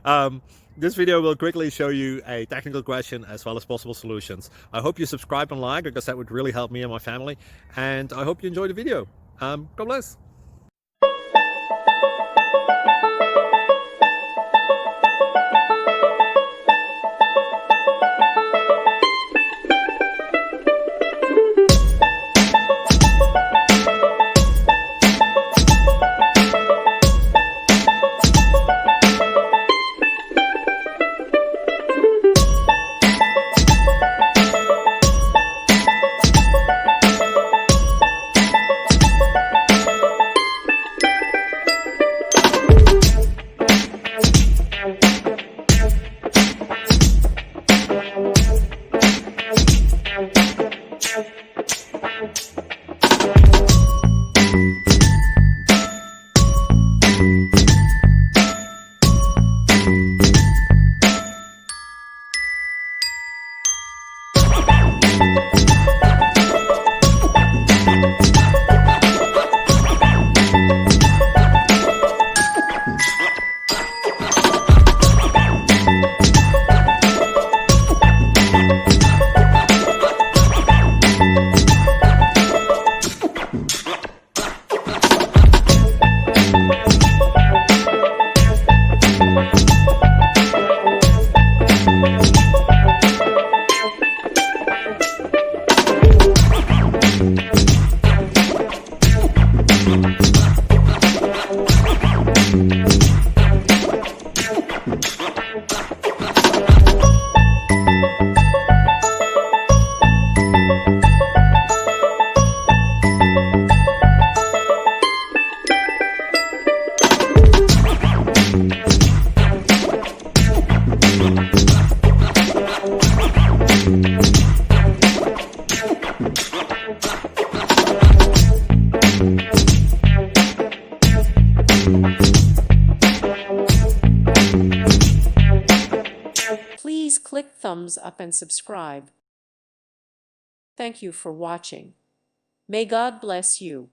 um, this video will quickly show you a technical question as well as possible solutions. I hope you subscribe and like, because that would really help me and my family. And I hope you enjoy the video. God bless. Please click thumbs up and subscribe. Thank you for watching. May God bless you.